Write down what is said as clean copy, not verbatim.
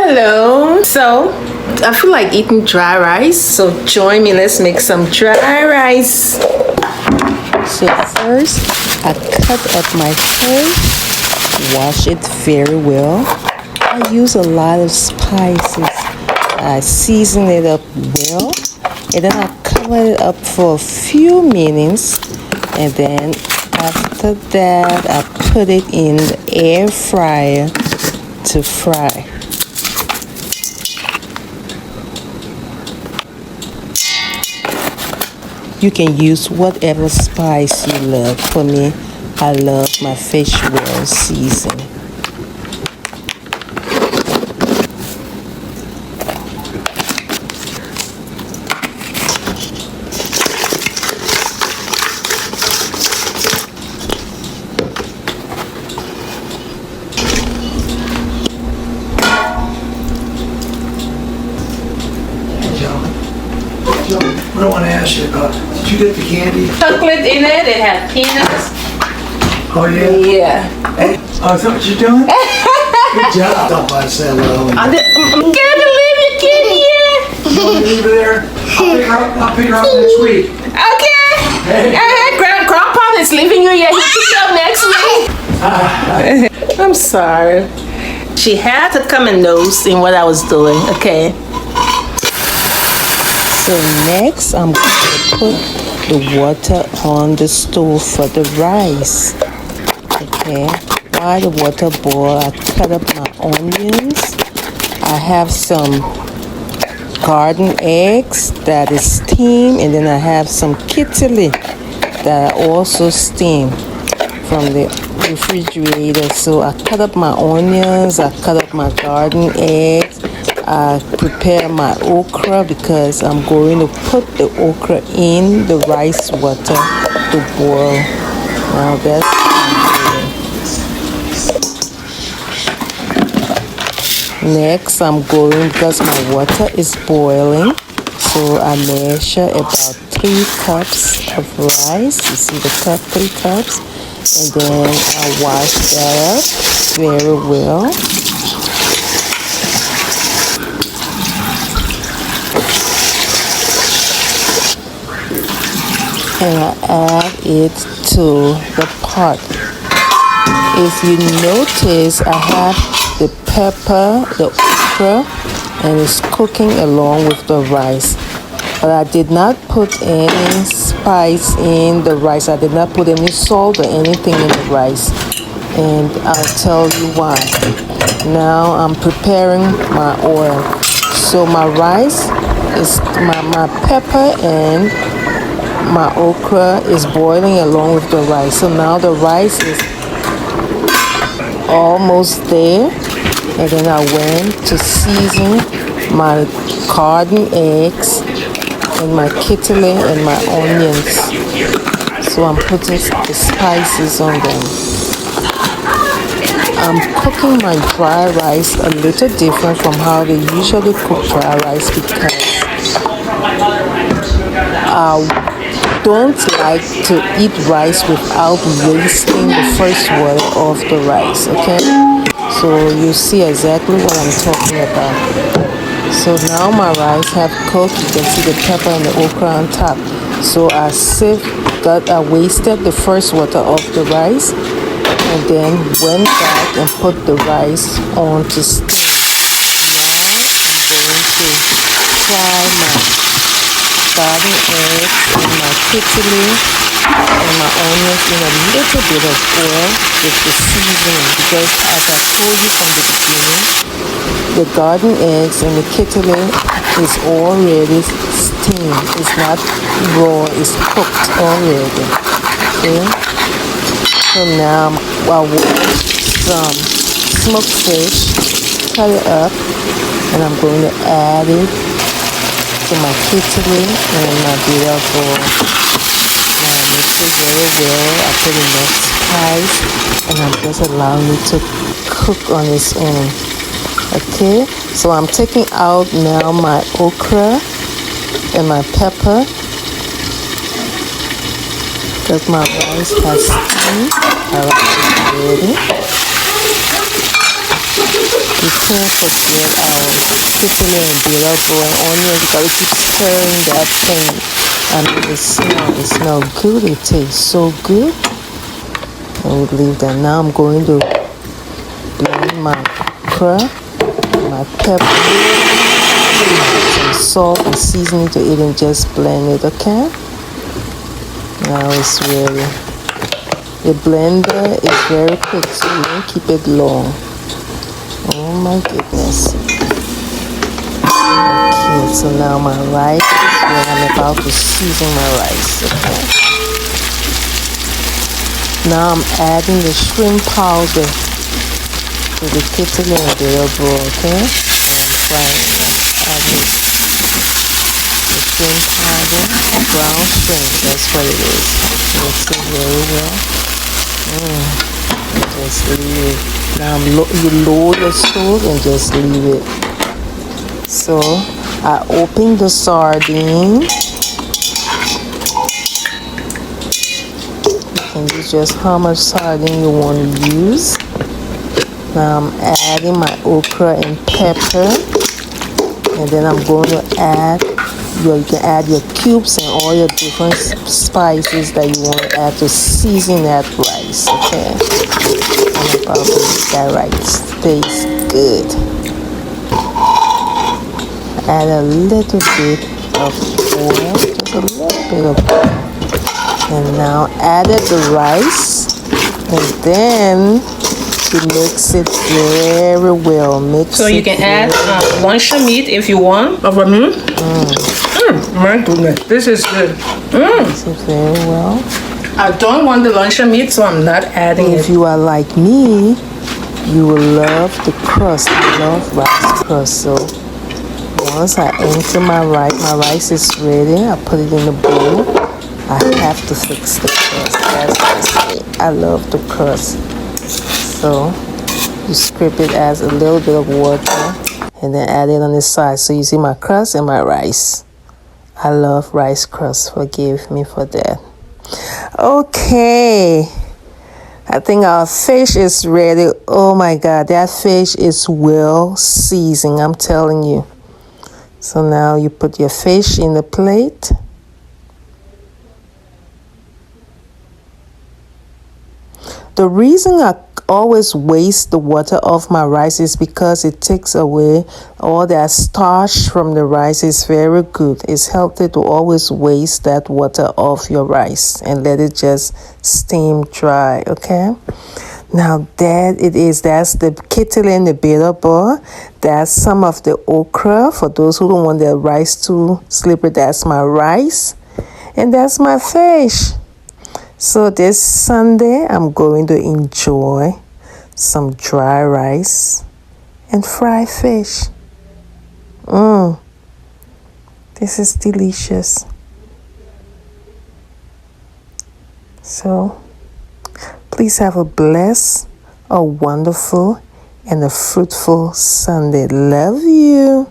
Hello. So, I feel like eating dry rice. So, join me. Let's make some dry rice. So, first, I cut up my fish, wash it very well. I use a lot of spices. I season it up well, and then I cover it up for a few minutes, and then after that, I put it in the air fryer to fry. You can use whatever spice you love. For me, I love my fish well seasoned. What I want to ask you about, did you get the candy? Chocolate in it, it had peanuts. Oh, yeah? Yeah. Hey, oh, is that what you're doing? Good job. Stop by and say hello. I can't believe you came here. You want to leave her there? I'll pick her up next week. Okay. Grandpa is leaving you here. He'll pick you up next week. I'm sorry. She had to come and nose in what I was doing, okay? So next, I'm going to put the water on the stove for the rice. Okay, while the water boils, I cut up my onions. I have some garden eggs that is steamed, and then I have some kittle that I also steam from the refrigerator. So I cut up my onions, I cut up my garden eggs. I prepare my okra because I'm going to put the okra in the rice water to boil. Now that's next I'm going, because my water is boiling, so I measure about 3 cups of rice. You see the cup, 3 cups, and then I wash that up very well. And I add it to the pot. If you notice, I have the pepper, the okra, and it's cooking along with the rice. But I did not put any spice in the rice. I did not put any salt or anything in the rice. And I'll tell you why. Now I'm preparing my oil. So my rice is my pepper and my okra is boiling along with the rice. So now the rice is almost there, and then I went to season my garden eggs and my kittle and my onions. So I'm putting the spices on them. I'm cooking my dry rice a little different from how they usually cook dry rice, because don't like to eat rice without wasting the first water of the rice, okay? So you see exactly what I'm talking about. So now my rice have cooked. You can see the pepper and the okra on top. So I wasted the first water of the rice, and then went back and put the rice on to steam. Now I'm going to fry my garden eggs and my kittle and my onions in a little bit of oil with the seasoning, because as I told you from the beginning, the garden eggs and the kittle is already steamed. It's not raw, it's cooked already. Okay? So now I'll wash some smoked fish, cut it up, and I'm going to add it to my kittle and my beautiful. Now I mix it very well. I put enough spice, and I'm just allowing it to cook on its own. Okay, so I'm taking out now my okra and my pepper, because my rice has steamed. I like it ready. can't forget our kidney and bitter gourd and onions. You gotta keep stirring that thing. I mean, it smells good. It tastes so good. And we leave that. Now I'm going to blend my okra, my pepper, some salt and seasoning to it, and just blend it. Okay. Now it's ready. The blender is very quick, so you don't keep it long. Oh my goodness. Okay, so now my rice is ready. I'm about to season my rice. Okay. Now I'm adding the shrimp powder to the kettle and bitter bowl. Okay. And I'm adding the shrimp powder, brown shrimp. That's what it is. Mix it very well. Just leave it. Now you lower the stove and just leave it. So I open the sardine. You can use just how much sardine you want to use. Now I'm adding my okra and pepper, and then I'm going to add you can add your cubes and all your different spices that you want to add to season that rice. Okay, and about to make that rice tastes good. Add a little bit of oil, just a little bit of oil, and now added the rice, and then you mix it very well. So you can add luncheon meat if you want. My goodness, this is good. Mix it very well. I don't want the luncheon meat, so I'm not adding it. If you are like me, you will love the crust. I love rice crust. So once I enter my rice is ready. I put it in the bowl. I have to fix the crust. That's just me. I love the crust. So you scrape it, as a little bit of water, and then add it on the side. So you see my crust and my rice. I love rice crust. Forgive me for that. Okay. I think our fish is ready. Oh my God, that fish is well seasoned, I'm telling you. So now you put your fish in the plate. The reason I always waste the water off my rice is because it takes away all that starch from the rice. It's very good. It's healthy to always waste that water off your rice and let it just steam dry. Okay, now that it is, that's the kettle and the bitter bowl. That's some of the okra for those who don't want their rice too slippery. That's my rice, and that's my fish. So this Sunday, I'm going to enjoy some dry rice and fried fish. This is delicious. So please have a blessed, a wonderful, and a fruitful Sunday. Love you.